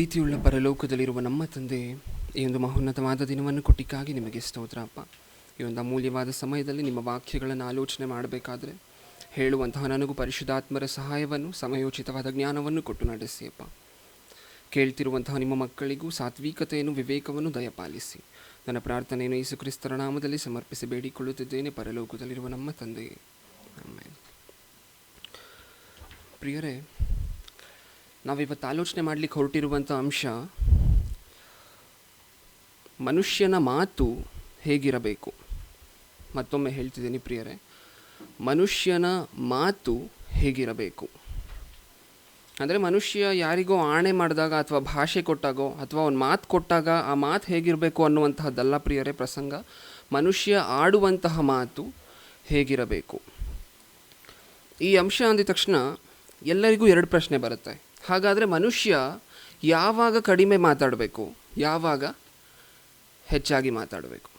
ಪ್ರೀತಿಯುಳ್ಳ ಪರಲೋಕದಲ್ಲಿರುವ ನಮ್ಮ ತಂದೆ, ಈ ಒಂದು ಮಹೋನ್ನತವಾದ ದಿನವನ್ನು ಕೊಟ್ಟಿಕ್ಕಾಗಿ ನಿಮಗೆ ಸ್ತೋತ್ರ ಅಪ್ಪ. ಈ ಒಂದು ಅಮೂಲ್ಯವಾದ ಸಮಯದಲ್ಲಿ ನಿಮ್ಮ ವಾಕ್ಯಗಳನ್ನು ಆಲೋಚನೆ ಮಾಡಬೇಕಾದ್ರೆ ಹೇಳುವಂತಹ ನನಗೂ ಪರಿಶುದ್ಧಾತ್ಮರ ಸಹಾಯವನ್ನು, ಸಮಯೋಚಿತವಾದ ಜ್ಞಾನವನ್ನು ಕೊಟ್ಟು ನಡೆಸಿ ಅಪ್ಪ. ಕೇಳ್ತಿರುವಂತಹ ನಿಮ್ಮ ಮಕ್ಕಳಿಗೂ ಸಾತ್ವಿಕತೆಯನ್ನು, ವಿವೇಕವನ್ನು ದಯಪಾಲಿಸಿ. ನನ್ನ ಪ್ರಾರ್ಥನೆಯನ್ನು ಯೇಸು ಕ್ರಿಸ್ತರ ನಾಮದಲ್ಲಿ ಸಮರ್ಪಿಸಿ ಬೇಡಿಕೊಳ್ಳುತ್ತಿದ್ದೇನೆ, ಪರಲೋಕದಲ್ಲಿರುವ ನಮ್ಮ ತಂದೆಯೇ, ಆಮೆನ್. ಪ್ರಿಯರೇ, ನಾವಿವತ್ತು ಆಲೋಚನೆ ಮಾಡಲಿಕ್ಕೆ ಹೊರಟಿರುವಂಥ ಅಂಶ, ಮನುಷ್ಯನ ಮಾತು ಹೇಗಿರಬೇಕು. ಮತ್ತೊಮ್ಮೆ ಹೇಳ್ತಿದ್ದೀನಿ ಪ್ರಿಯರೇ, ಮನುಷ್ಯನ ಮಾತು ಹೇಗಿರಬೇಕು ಅಂದರೆ, ಮನುಷ್ಯ ಯಾರಿಗೋ ಆಣೆ ಮಾಡಿದಾಗ ಅಥವಾ ಭಾಷೆ ಕೊಟ್ಟಾಗೋ ಅಥವಾ ಒಂದು ಮಾತು ಕೊಟ್ಟಾಗ ಆ ಮಾತು ಹೇಗಿರಬೇಕು ಅನ್ನುವಂತಹದ್ದಲ್ಲ ಪ್ರಿಯರೇ ಪ್ರಸಂಗ. ಮನುಷ್ಯ ಆಡುವಂತಹ ಮಾತು ಹೇಗಿರಬೇಕು. ಈ ಅಂಶ ಅಂದ ತಕ್ಷಣ ಎಲ್ಲರಿಗೂ ಎರಡು ಪ್ರಶ್ನೆ ಬರುತ್ತೆ. ಹಾಗಾದರೆ ಮನುಷ್ಯ ಯಾವಾಗ ಕಡಿಮೆ ಮಾತಾಡಬೇಕು, ಯಾವಾಗ ಹೆಚ್ಚಾಗಿ ಮಾತಾಡಬೇಕು?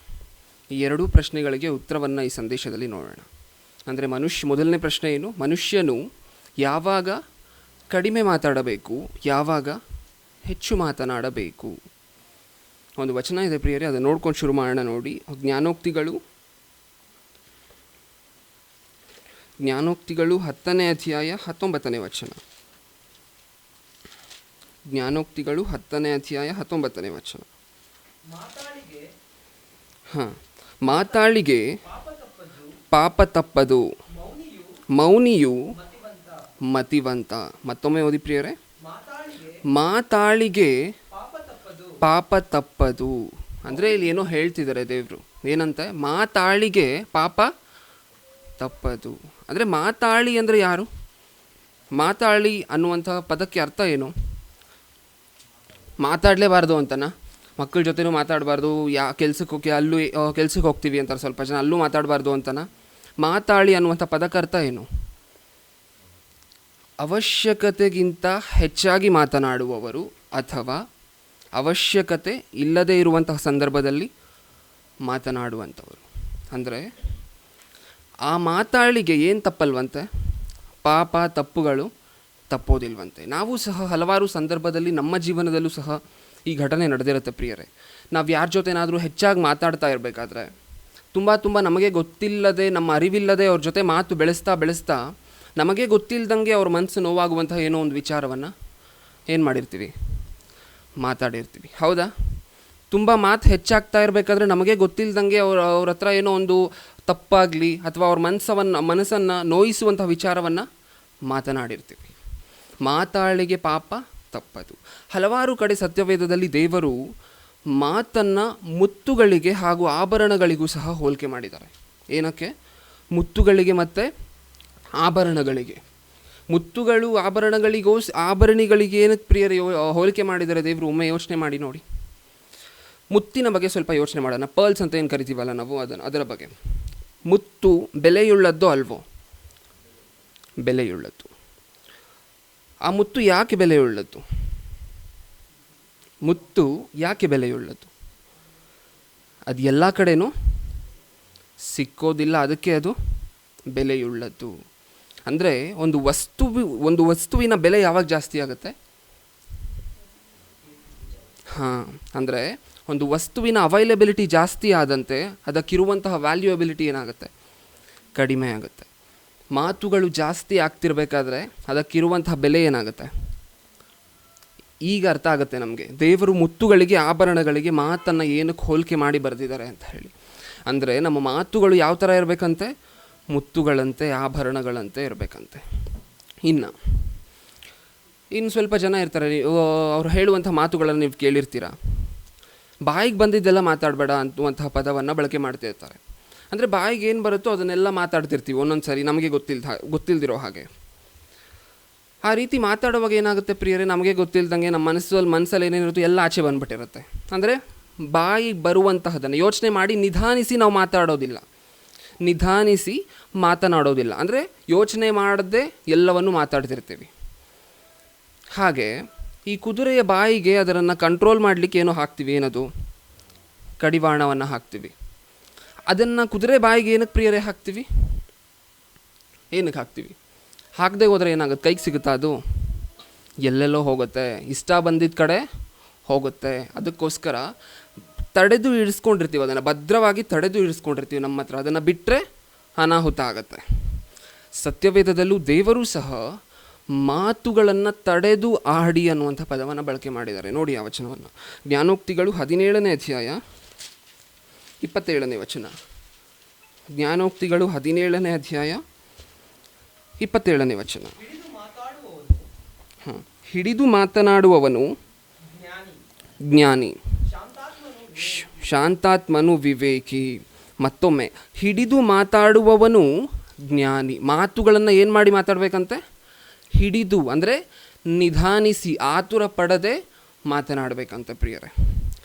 ಈ ಎರಡೂ ಪ್ರಶ್ನೆಗಳಿಗೆ ಉತ್ತರವನ್ನು ಈ ಸಂದೇಶದಲ್ಲಿ ನೋಡೋಣ. ಅಂದರೆ ಮೊದಲನೇ ಪ್ರಶ್ನೆ ಏನು? ಮನುಷ್ಯನು ಯಾವಾಗ ಕಡಿಮೆ ಮಾತಾಡಬೇಕು, ಯಾವಾಗ ಹೆಚ್ಚು ಮಾತನಾಡಬೇಕು? ಒಂದು ವಚನ ಇದೆ ಪ್ರಿಯರೇ, ಅದನ್ನು ನೋಡ್ಕೊಂಡು ಶುರು ಮಾಡೋಣ. ನೋಡಿ, ಜ್ಞಾನೋಕ್ತಿಗಳು 10ನೇ ಅಧ್ಯಾಯ 19ನೇ ವಚನ. ಜ್ಞಾನೋಕ್ತಿಗಳು 10ನೇ ಅಧ್ಯಾಯ 19ನೇ ವಚನ. ಮಾತಾಳಿಗೆ ಪಾಪ ತಪ್ಪದು, ಮೌನಿಯು ಮತಿವಂತ. ಮತ್ತೊಮ್ಮೆ ಓದಿ ಪ್ರಿಯರೇ, ಮಾತಾಳಿಗೆ ಪಾಪ ತಪ್ಪದು. ಅಂದರೆ ಇಲ್ಲಿ ಏನೋ ಹೇಳ್ತಿದ್ದಾರೆ ದೇವರು. ಏನಂತೆ? ಮಾತಾಳಿಗೆ ಪಾಪ ತಪ್ಪದು. ಅಂದರೆ ಮಾತಾಳಿ ಅಂದರೆ ಯಾರು? ಮಾತಾಳಿ ಅನ್ನುವಂತಹ ಪದಕ್ಕೆ ಅರ್ಥ ಏನು? ಮಾತಾಡಲೇಬಾರ್ದು ಅಂತನಾ? ಮಕ್ಕಳ ಜೊತೆನೂ ಮಾತಾಡಬಾರ್ದು, ಕೆಲ್ಸಕ್ಕೆ ಹೋಗ್ತೀವಿ ಅಂತಾರೆ ಸ್ವಲ್ಪ ಜನ, ಅಲ್ಲೂ ಮಾತಾಡಬಾರ್ದು ಅಂತನಾ? ಮಾತಾಳಿ ಅನ್ನುವಂಥ ಪದಕ್ಕೆ ಅರ್ಥ ಏನು? ಅವಶ್ಯಕತೆಗಿಂತ ಹೆಚ್ಚಾಗಿ ಮಾತನಾಡುವವರು ಅಥವಾ ಅವಶ್ಯಕತೆ ಇಲ್ಲದೇ ಇರುವಂತಹ ಸಂದರ್ಭದಲ್ಲಿ ಮಾತನಾಡುವಂಥವರು. ಅಂದರೆ ಆ ಮಾತಾಳಿಗೆ ಏನು ತಪ್ಪಲ್ವಂತೆ? ಪಾಪ ತಪ್ಪುಗಳು ತಪ್ಪೋದಿಲ್ವಂತೆ. ನಾವು ಸಹ ಹಲವಾರು ಸಂದರ್ಭದಲ್ಲಿ ನಮ್ಮ ಜೀವನದಲ್ಲೂ ಸಹ ಈ ಘಟನೆ ನಡೆದಿರುತ್ತೆ ಪ್ರಿಯರೇ. ನಾವು ಯಾರ ಜೊತೆನಾದರೂ ಹೆಚ್ಚಾಗಿ ಮಾತಾಡ್ತಾ ಇರಬೇಕಾದ್ರೆ ತುಂಬ ನಮಗೆ ಗೊತ್ತಿಲ್ಲದೆ, ನಮ್ಮ ಅರಿವಿಲ್ಲದೆ ಅವ್ರ ಜೊತೆ ಮಾತು ಬೆಳೆಸ್ತಾ ನಮಗೆ ಗೊತ್ತಿಲ್ಲದಂಗೆ ಅವ್ರ ಮನಸ್ಸು ನೋವಾಗುವಂತಹ ಏನೋ ಒಂದು ವಿಚಾರವನ್ನು ಏನು ಮಾಡಿರ್ತೀವಿ? ಮಾತಾಡಿರ್ತೀವಿ. ಹೌದಾ? ತುಂಬ ಮಾತು ಹೆಚ್ಚಾಗ್ತಾ ಇರಬೇಕಾದ್ರೆ ನಮಗೆ ಗೊತ್ತಿಲ್ಲದಂಗೆ ಅವ್ರ ಹತ್ರ ಏನೋ ಒಂದು ತಪ್ಪಾಗಲಿ ಅಥವಾ ಅವ್ರ ಮನಸ್ಸನ್ನು ನೋಯಿಸುವಂಥ ವಿಚಾರವನ್ನು ಮಾತನಾಡಿರ್ತೀವಿ. ಮಾತಾಳಿಗೆ ಪಾಪ ತಪ್ಪದು. ಹಲವಾರು ಕಡೆ ಸತ್ಯವೇದದಲ್ಲಿ ದೇವರು ಮಾತನ್ನು ಮುತ್ತುಗಳಿಗೆ ಹಾಗೂ ಆಭರಣಗಳಿಗೂ ಸಹ ಹೋಲಿಕೆ ಮಾಡಿದ್ದಾರೆ. ಏನಕ್ಕೆ? ಮುತ್ತುಗಳಿಗೆ ಮತ್ತು ಆಭರಣಗಳಿಗೆ. ಮುತ್ತುಗಳು ಆಭರಣಿಗಳಿಗೆ ಏನಕ್ಕೆ ಪ್ರಿಯರೇ ಹೋಲಿಕೆ ಮಾಡಿದ್ದಾರೆ ದೇವರು? ಒಮ್ಮೆ ಯೋಚನೆ ಮಾಡಿ ನೋಡಿ. ಮುತ್ತಿನ ಬಗ್ಗೆ ಸ್ವಲ್ಪ ಯೋಚನೆ ಮಾಡೋಣ. ಪರ್ಲ್ಸ್ ಅಂತ ಏನು ಕರಿತೀವಲ್ಲ ನಾವು, ಅದರ ಬಗ್ಗೆ. ಮುತ್ತು ಬೆಲೆಯುಳ್ಳದ್ದು ಅಲ್ವೋ? ಬೆಲೆಯುಳ್ಳದ್ದು. ಆ ಮುತ್ತು ಯಾಕೆ ಬೆಲೆಯುಳ್ಳದ್ದು? ಮುತ್ತು ಯಾಕೆ ಬೆಲೆಯುಳ್ಳದ್ದು? ಅದು ಎಲ್ಲ ಕಡೆನೂ ಸಿಕ್ಕೋದಿಲ್ಲ, ಅದಕ್ಕೆ ಅದು ಬೆಲೆಯುಳ್ಳದ್ದು. ಅಂದರೆ ಒಂದು ವಸ್ತುವಿನ ಬೆಲೆ ಯಾವಾಗ ಜಾಸ್ತಿ ಆಗುತ್ತೆ? ಅಂದರೆ ಒಂದು ವಸ್ತುವಿನ ಅವೈಲಬಿಲಿಟಿ ಜಾಸ್ತಿ ಆದಂತೆ ಅದಕ್ಕಿರುವಂತಹ ವ್ಯಾಲ್ಯೂಯಬಿಲಿಟಿ ಏನಾಗುತ್ತೆ? ಕಡಿಮೆ ಆಗುತ್ತೆ. ಮಾತುಗಳು ಜಾಸ್ತಿ ಆಗ್ತಿರ್ಬೇಕಾದ್ರೆ ಅದಕ್ಕಿರುವಂತಹ ಬೆಲೆ ಏನಾಗುತ್ತೆ? ಈಗ ಅರ್ಥ ಆಗುತ್ತೆ ನಮಗೆ. ದೇವರು ಮುತ್ತುಗಳಿಗೆ, ಆಭರಣಗಳಿಗೆ ಮಾತನ್ನು ಏನಕ್ಕೆ ಹೋಲಿಕೆ ಮಾಡಿ ಬರೆದಿದ್ದಾರೆ ಅಂತ ಹೇಳಿ. ಅಂದರೆ ನಮ್ಮ ಮಾತುಗಳು ಯಾವ ಥರ ಇರಬೇಕಂತೆ? ಮುತ್ತುಗಳಂತೆ, ಆಭರಣಗಳಂತೆ ಇರಬೇಕಂತೆ. ಇನ್ನು ಸ್ವಲ್ಪ ಜನ ಇರ್ತಾರೆ, ಅವ್ರು ಹೇಳುವಂಥ ಮಾತುಗಳನ್ನು ನೀವು ಕೇಳಿರ್ತೀರ. ಬಾಯಿಗೆ ಬಂದಿದ್ದೆಲ್ಲ ಮಾತಾಡಬೇಡ ಅನ್ನುವಂತಹ ಪದವನ್ನು ಬಳಕೆ ಮಾಡ್ತಿರ್ತಾರೆ. ಅಂದರೆ ಬಾಯಿಗೆ ಏನು ಬರುತ್ತೋ ಅದನ್ನೆಲ್ಲ ಮಾತಾಡ್ತಿರ್ತೀವಿ ಒಂದೊಂದು ಸರಿ, ನಮಗೆ ಗೊತ್ತಿಲ್ದಿರೋ ಹಾಗೆ. ಆ ರೀತಿ ಮಾತಾಡುವಾಗ ಏನಾಗುತ್ತೆ ಪ್ರಿಯರೇ? ನಮಗೆ ಗೊತ್ತಿಲ್ದಂಗೆ ನಮ್ಮ ಮನಸ್ಸಲ್ಲಿ ಏನೇನಿರುತ್ತೋ ಎಲ್ಲ ಆಚೆ ಬಂದುಬಿಟ್ಟಿರುತ್ತೆ. ಅಂದರೆ ಬಾಯಿಗೆ ಬರುವಂತಹದನ್ನು ಯೋಚನೆ ಮಾಡಿ ನಿಧಾನಿಸಿ ನಾವು ಮಾತನಾಡೋದಿಲ್ಲ. ಅಂದರೆ ಯೋಚನೆ ಮಾಡದೆ ಎಲ್ಲವನ್ನು ಮಾತಾಡ್ತಿರ್ತೀವಿ. ಹಾಗೆ ಈ ಕುದುರೆಯ ಬಾಯಿಗೆ ಅದನ್ನು ಕಂಟ್ರೋಲ್ ಮಾಡಲಿಕ್ಕೆ ಏನೋ ಹಾಕ್ತೀವಿ. ಏನದು? ಕಡಿವಾಣವನ್ನು ಹಾಕ್ತೀವಿ. ಅದನ್ನು ಕುದುರೆ ಬಾಯಿಗೆ ಏನಕ್ಕೆ ಪ್ರಿಯರೇ ಹಾಕ್ತೀವಿ? ಏನಕ್ಕೆ ಹಾಕ್ತೀವಿ? ಹಾಕದೆ ಹೋದರೆ ಏನಾಗುತ್ತೆ? ಕೈಗೆ ಸಿಗುತ್ತಾ ಅದು? ಎಲ್ಲೆಲ್ಲೋ ಹೋಗುತ್ತೆ, ಇಷ್ಟ ಬಂದಿದ್ದ ಕಡೆ ಹೋಗುತ್ತೆ. ಅದಕ್ಕೋಸ್ಕರ ತಡೆದು ಇಳಿಸ್ಕೊಂಡಿರ್ತೀವಿ, ಅದನ್ನು ಭದ್ರವಾಗಿ ತಡೆದು ಇಳಿಸ್ಕೊಂಡಿರ್ತೀವಿ ನಮ್ಮ ಹತ್ರ. ಅದನ್ನು ಬಿಟ್ಟರೆ ಅನಾಹುತ ಆಗುತ್ತೆ. ಸತ್ಯವೇದದಲ್ಲೂ ದೇವರು ಸಹ ಮಾತುಗಳನ್ನು ತಡೆದು ಆಡಿ ಅನ್ನುವಂಥ ಪದವನ್ನು ಬಳಕೆ ಮಾಡಿದ್ದಾರೆ. ನೋಡಿ ಆ ವಚನವನ್ನು, ಜ್ಞಾನೋಕ್ತಿಗಳು 17ನೇ ಅಧ್ಯಾಯ 27ನೇ ವಚನ. ಜ್ಞಾನೋಕ್ತಿಗಳು 17ನೇ ಅಧ್ಯಾಯ 27ನೇ ವಚನ. ಹಿಡಿದು ಮಾತನಾಡುವವನು ಜ್ಞಾನಿ, ಶಾಂತಾತ್ಮನು ವಿವೇಕಿ. ಮತ್ತೊಮ್ಮೆ, ಹಿಡಿದು ಮಾತಾಡುವವನು ಜ್ಞಾನಿ. ಮಾತುಗಳನ್ನು ಏನು ಮಾಡಿ ಮಾತಾಡಬೇಕಂತೆ? ಹಿಡಿದು, ಅಂದರೆ ನಿಧಾನಿಸಿ, ಆತುರ ಪಡದೆ ಮಾತನಾಡಬೇಕಂತೆ ಪ್ರಿಯರೇ.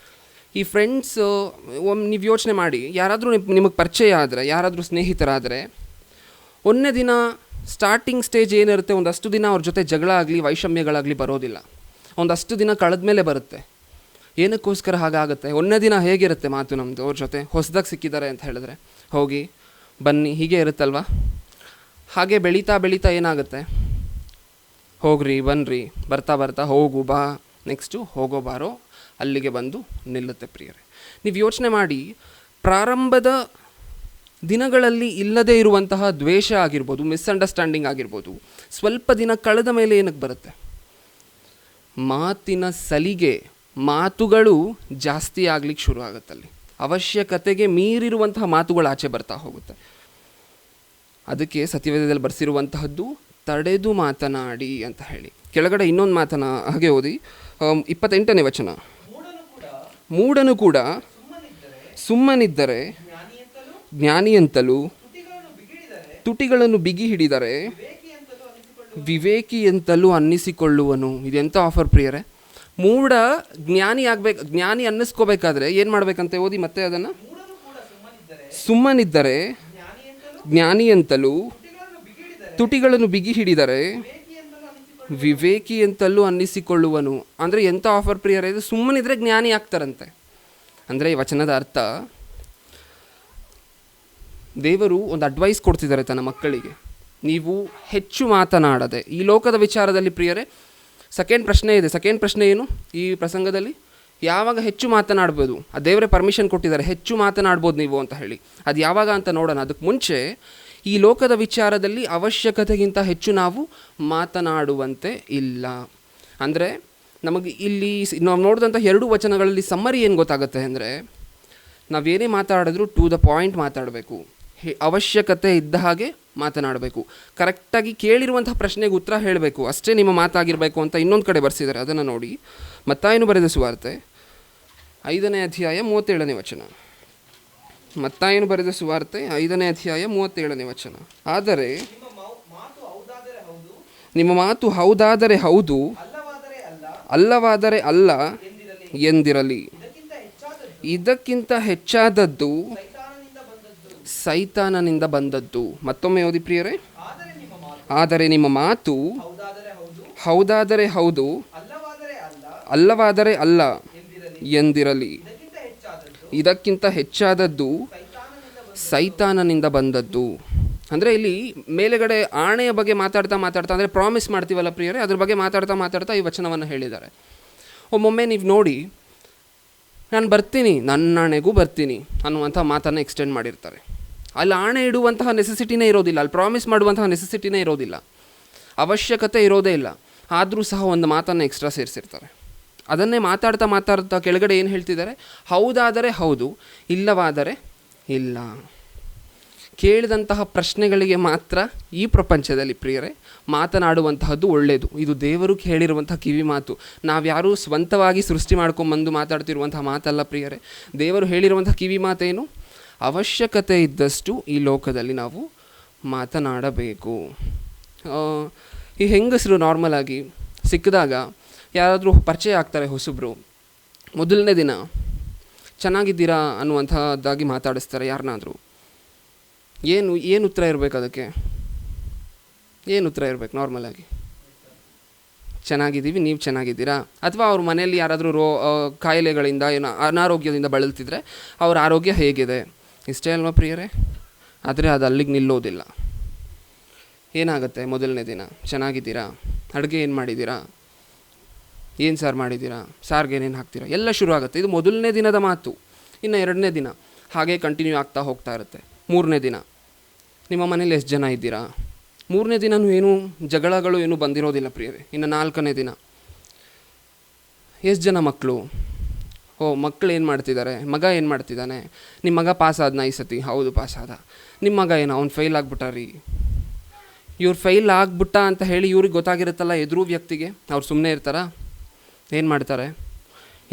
ಈ ಫ್ರೆಂಡ್ಸ್, ನೀವು ಯೋಚನೆ ಮಾಡಿ, ಯಾರಾದರೂ ನಿಮಗೆ ಪರಿಚಯ ಆದರೆ, ಯಾರಾದರೂ ಸ್ನೇಹಿತರಾದರೆ, ಒಂದನೇ ದಿನ ಸ್ಟಾರ್ಟಿಂಗ್ ಸ್ಟೇಜ್ ಏನಿರುತ್ತೆ, ಒಂದಷ್ಟು ದಿನ ಅವ್ರ ಜೊತೆ ಜಗಳ ಆಗಲಿ ವೈಷಮ್ಯಗಳಾಗಲಿ ಬರೋದಿಲ್ಲ. ಒಂದಷ್ಟು ದಿನ ಕಳೆದ ಮೇಲೆ ಬರುತ್ತೆ. ಏನಕ್ಕೋಸ್ಕರ ಹಾಗಾಗುತ್ತೆ? ಒಂದನೇ ದಿನ ಹೇಗಿರುತ್ತೆ ಮಾತು ನಮ್ಮದು ಅವ್ರ ಜೊತೆ? ಹೊಸದಾಗಿ ಸಿಕ್ಕಿದ್ದಾರೆ ಅಂತ ಹೇಳಿದ್ರೆ ಹೋಗಿ ಬನ್ನಿ ಹೀಗೆ ಇರುತ್ತಲ್ವ. ಹಾಗೆ ಬೆಳೀತಾ ಬೆಳೀತಾ ಏನಾಗುತ್ತೆ? ಹೋಗ್ರಿ ಬನ್ನಿರಿ, ಬರ್ತಾ ಬರ್ತಾ ಹೋಗು ಬಾ, ನೆಕ್ಸ್ಟು ಹೋಗೋ ಬಾರೋ ಅಲ್ಲಿಗೆ ಬಂದು ನಿಲ್ಲುತ್ತೆ ಪ್ರಿಯರೇ. ನೀವು ಯೋಚನೆ ಮಾಡಿ, ಪ್ರಾರಂಭದ ದಿನಗಳಲ್ಲಿ ಇಲ್ಲದೇ ಇರುವಂತಹ ದ್ವೇಷ ಆಗಿರ್ಬೋದು, ಮಿಸ್ಅಂಡರ್ಸ್ಟ್ಯಾಂಡಿಂಗ್ ಆಗಿರ್ಬೋದು, ಸ್ವಲ್ಪ ದಿನ ಕಳೆದ ಮೇಲೆ ಏನಕ್ಕೆ ಬರುತ್ತೆ? ಮಾತಿನ ಸಲಿಗೆ, ಮಾತುಗಳು ಜಾಸ್ತಿ ಆಗ್ಲಿಕ್ಕೆ ಶುರು ಆಗುತ್ತಲ್ಲಿ. ಅವಶ್ಯಕತೆಗೆ ಮೀರಿರುವಂತಹ ಮಾತುಗಳು ಆಚೆ ಬರ್ತಾ ಹೋಗುತ್ತೆ. ಅದಕ್ಕೆ ಸತ್ಯವೇದದಲ್ಲಿ ಬರೆಸಿರುವಂತಹದ್ದು ತಡೆದು ಮಾತನಾಡಿ ಅಂತ ಹೇಳಿ. ಕೆಳಗಡೆ ಇನ್ನೊಂದು ಮಾತನ್ನ ಹಾಗೆ ಓದಿ, 28ನೇ ವಚನ. ಮೂಢನು ಕೂಡ ಸುಮ್ಮನಿದ್ದರೆ ಜ್ಞಾನಿಯಂತಲೂ, ತುಟಿಗಳನ್ನು ಬಿಗಿ ಹಿಡಿದರೆ ವಿವೇಕಿ ಅಂತಲೂ ಅನ್ನಿಸಿಕೊಳ್ಳುವನು. ಇದೆಂಥ ಆಫರ್ ಪ್ರಿಯರೇ! ಮೂಢ ಜ್ಞಾನಿ ಆಗ್ಬೇಕು, ಜ್ಞಾನಿ ಅನ್ನಿಸ್ಕೋಬೇಕಾದ್ರೆ ಏನು ಮಾಡಬೇಕಂತೆ? ಓದಿ ಮತ್ತೆ ಅದನ್ನು. ಸುಮ್ಮನಿದ್ದರೆ ಜ್ಞಾನಿಯಂತಲೂ, ತುಟಿಗಳನ್ನು ಬಿಗಿ ಹಿಡಿದರೆ ವಿವೇಕಿ ಅಂತಲೂ ಅನ್ನಿಸಿಕೊಳ್ಳುವನು. ಅಂದರೆ ಎಂಥ ಆಫರ್ ಪ್ರಿಯರೇ ಇದು! ಸುಮ್ಮನಿದ್ರೆ ಜ್ಞಾನಿ ಆಗ್ತಾರಂತೆ. ಅಂದರೆ ಈ ವಚನದ ಅರ್ಥ, ದೇವರು ಒಂದು ಅಡ್ವೈಸ್ ಕೊಡ್ತಿದ್ದಾರೆ ತನ್ನ ಮಕ್ಕಳಿಗೆ. ನೀವು ಹೆಚ್ಚು ಮಾತನಾಡದೆ, ಈ ಲೋಕದ ವಿಚಾರದಲ್ಲಿ ಪ್ರಿಯರೇ, ಸೆಕೆಂಡ್ ಪ್ರಶ್ನೆ ಇದೆ. ಸೆಕೆಂಡ್ ಪ್ರಶ್ನೆ ಏನು ಈ ಪ್ರಸಂಗದಲ್ಲಿ? ಯಾವಾಗ ಹೆಚ್ಚು ಮಾತನಾಡ್ಬೋದು? ಆ ದೇವರೇ ಪರ್ಮಿಷನ್ ಕೊಟ್ಟಿದ್ದಾರೆ, ಹೆಚ್ಚು ಮಾತನಾಡ್ಬೋದು ನೀವು ಅಂತ ಹೇಳಿ. ಅದು ಯಾವಾಗ ಅಂತ ನೋಡೋಣ. ಅದಕ್ಕೆ ಮುಂಚೆ ಈ ಲೋಕದ ವಿಚಾರದಲ್ಲಿ ಅವಶ್ಯಕತೆಗಿಂತ ಹೆಚ್ಚು ನಾವು ಮಾತನಾಡುವಂತೆ ಇಲ್ಲ. ಅಂದರೆ ನಮಗೆ ಇಲ್ಲಿ ನಾವು ನೋಡಿದಂಥ 2 ವಚನಗಳಲ್ಲಿ ಸಮ್ಮರಿ ಏನು ಗೊತ್ತಾಗುತ್ತೆ ಅಂದರೆ, ನಾವೇನೇ ಮಾತಾಡಿದ್ರೂ ಟು ದ ಪಾಯಿಂಟ್ ಮಾತಾಡಬೇಕು, ಅವಶ್ಯಕತೆ ಇದ್ದ ಹಾಗೆ ಮಾತನಾಡಬೇಕು, ಕರೆಕ್ಟಾಗಿ ಕೇಳಿರುವಂಥ ಪ್ರಶ್ನೆಗೆ ಉತ್ತರ ಹೇಳಬೇಕು, ಅಷ್ಟೇ ನಿಮ್ಮ ಮಾತಾಗಿರಬೇಕು ಅಂತ ಇನ್ನೊಂದು ಕಡೆ ಬರೆಸಿದ್ದಾರೆ. ಅದನ್ನು ನೋಡಿ, ಮತ್ತಾಯನು ಬರೆದ ಸುವಾರ್ತೆ 5ನೇ ಅಧ್ಯಾಯ 37ನೇ ವಚನ. ಮತ್ತಾಯನು ಬರೆದ ಸುವಾರ್ತೆ 5ನೇ ಅಧ್ಯಾಯ 37ನೇ ವಚನ. ಆದರೆ ನಿಮ್ಮ ಮಾತು ಹೌದಾದರೆ ಹೌದು, ಅಲ್ಲವಾದರೆ ಅಲ್ಲ ಎಂದಿರಲಿ. ಇದಕ್ಕಿಂತ ಹೆಚ್ಚಾದದ್ದು ಸೈತಾನನಿಂದ ಬಂದದ್ದು. ಮತ್ತೊಮ್ಮೆ ಓದಿ ಪ್ರಿಯರೇ. ಆದರೆ ನಿಮ್ಮ ಮಾತು ಹೌದಾದರೆ ಹೌದು, ಅಲ್ಲವಾದರೆ ಅಲ್ಲ ಎಂದಿರಲಿ. ಇದಕ್ಕಿಂತ ಹೆಚ್ಚಾದದ್ದು ಸೈತಾನನಿಂದ ಬಂದದ್ದು. ಅಂದರೆ ಇಲ್ಲಿ ಮೇಲೆಗಡೆ ಆಣೆಯ ಬಗ್ಗೆ ಮಾತಾಡ್ತಾ ಅಂದರೆ ಪ್ರಾಮಿಸ್ ಮಾಡ್ತೀವಲ್ಲ ಪ್ರಿಯರೇ, ಅದ್ರ ಬಗ್ಗೆ ಮಾತಾಡ್ತಾ ಈ ವಚನವನ್ನು ಹೇಳಿದ್ದಾರೆ. ಒಮ್ಮೊಮ್ಮೆ ನೀವು ನೋಡಿ, ನಾನು ಬರ್ತೀನಿ, ನನ್ನ ಆಣೆಗೂ ಬರ್ತೀನಿ ಅನ್ನುವಂಥ ಮಾತನ್ನು ಎಕ್ಸ್ಟೆಂಡ್ ಮಾಡಿರ್ತಾರೆ. ಅಲ್ಲಿ ಆಣೆ ಇಡುವಂತಹ ನೆಸೆಸಿಟಿನೇ ಇರೋದಿಲ್ಲ, ಅಲ್ಲಿ ಪ್ರಾಮಿಸ್ ಮಾಡುವಂತಹ ನೆಸೆಸಿಟಿನೇ ಇರೋದಿಲ್ಲ, ಅವಶ್ಯಕತೆ ಇರೋದೇ ಇಲ್ಲ. ಆದರೂ ಸಹ ಒಂದು ಮಾತನ್ನು ಎಕ್ಸ್ಟ್ರಾ ಸೇರಿಸಿರ್ತಾರೆ. ಅದನ್ನೇ ಮಾತಾಡ್ತಾ ಕೆಳಗಡೆ ಏನು ಹೇಳ್ತಿದ್ದಾರೆ? ಹೌದಾದರೆ ಹೌದು, ಇಲ್ಲವಾದರೆ ಇಲ್ಲ. ಕೇಳಿದಂತಹ ಪ್ರಶ್ನೆಗಳಿಗೆ ಮಾತ್ರ ಈ ಪ್ರಪಂಚದಲ್ಲಿ ಪ್ರಿಯರೇ ಮಾತನಾಡುವಂತಹದ್ದು ಒಳ್ಳೆಯದು. ಇದು ದೇವರು ಹೇಳಿರುವಂಥ ಕಿವಿ ಮಾತು. ನಾವ್ಯಾರೂ ಸ್ವಂತವಾಗಿ ಸೃಷ್ಟಿ ಮಾಡ್ಕೊಂಬಂದು ಮಾತಾಡ್ತಿರುವಂಥ ಮಾತಲ್ಲ ಪ್ರಿಯರೇ. ದೇವರು ಹೇಳಿರುವಂಥ ಕಿವಿ ಮಾತೇನು? ಅವಶ್ಯಕತೆ ಇದ್ದಷ್ಟು ಈ ಲೋಕದಲ್ಲಿ ನಾವು ಮಾತನಾಡಬೇಕು. ಈ ಹೆಂಗಸರು ನಾರ್ಮಲ್ ಆಗಿ ಸಿಕ್ಕಿದಾಗ ಯಾರಾದರೂ ಪರಿಚಯ ಆಗ್ತಾರೆ ಹೊಸಬ್ರು, ಮೊದಲನೇ ದಿನ ಚೆನ್ನಾಗಿದ್ದೀರಾ ಅನ್ನುವಂಥದ್ದಾಗಿ ಮಾತಾಡಿಸ್ತಾರೆ ಯಾರನ್ನಾದರೂ. ಏನು ಉತ್ತರ ಇರಬೇಕು ಅದಕ್ಕೆ? ಏನು ಉತ್ತರ ಇರಬೇಕು ನಾರ್ಮಲಾಗಿ? ಚೆನ್ನಾಗಿದ್ದೀವಿ, ನೀವು ಚೆನ್ನಾಗಿದ್ದೀರಾ? ಅಥವಾ ಅವ್ರ ಮನೆಯಲ್ಲಿ ಯಾರಾದರೂ ಕಾಯಿಲೆಗಳಿಂದ ಏನೋ ಅನಾರೋಗ್ಯದಿಂದ ಬಳಲ್ತಿದ್ರೆ ಅವ್ರ ಆರೋಗ್ಯ ಹೇಗಿದೆ, ಇಷ್ಟೇ ಅಲ್ವಾ ಪ್ರಿಯರೇ? ಆದರೆ ಅದು ಅಲ್ಲಿಗೆ ನಿಲ್ಲೋದಿಲ್ಲ. ಏನಾಗುತ್ತೆ ಮೊದಲನೇ ದಿನ? ಚೆನ್ನಾಗಿದ್ದೀರಾ? ಅಡುಗೆ ಏನು ಮಾಡಿದ್ದೀರಾ? ಏನು ಸಾರು ಮಾಡಿದ್ದೀರಾ, ಸಾರಿಗೆ ಏನೇನು ಹಾಕ್ತೀರಾ, ಎಲ್ಲ ಶುರು ಆಗುತ್ತೆ. ಇದು ಮೊದಲನೇ ದಿನದ ಮಾತು. ಇನ್ನು 2ನೇ ದಿನ ಹಾಗೆ ಕಂಟಿನ್ಯೂ ಆಗ್ತಾ ಹೋಗ್ತಾ ಇರುತ್ತೆ. 3ನೇ ದಿನ ನಿಮ್ಮ ಮನೇಲಿ ಎಷ್ಟು ಜನ ಇದ್ದೀರಾ. 3ನೇ ದಿನವೂ ಏನೂ ಜಗಳಗಳು ಏನೂ ಬಂದಿರೋದಿಲ್ಲ ಪ್ರಿಯರೇ. ಇನ್ನು 4ನೇ ದಿನ ಎಷ್ಟು ಜನ ಮಕ್ಕಳು, ಮಕ್ಕಳು ಏನು ಮಾಡ್ತಿದ್ದಾರೆ, ಮಗ ಏನು ಮಾಡ್ತಿದ್ದಾನೆ, ನಿಮ್ಮ ಮಗ ಪಾಸ್ ಆದ್ನ ಈ ಸತಿ, ಹೌದು ಪಾಸ್ ಆದ. ನಿಮ್ಮ ಮಗ ಏನೋ ಅವ್ನು ಫೇಲ್ ಆಗ್ಬಿಟ್ಟ ರೀ. ಇವ್ರು ಫೇಲ್ ಆಗ್ಬಿಟ್ಟ ಅಂತ ಹೇಳಿ ಇವ್ರಿಗೆ ಗೊತ್ತಾಗಿರುತ್ತಲ್ಲ ಎದುರು ವ್ಯಕ್ತಿಗೆ, ಅವ್ರು ಸುಮ್ಮನೆ ಇರ್ತಾರಾ, ಏನು ಮಾಡ್ತಾರೆ,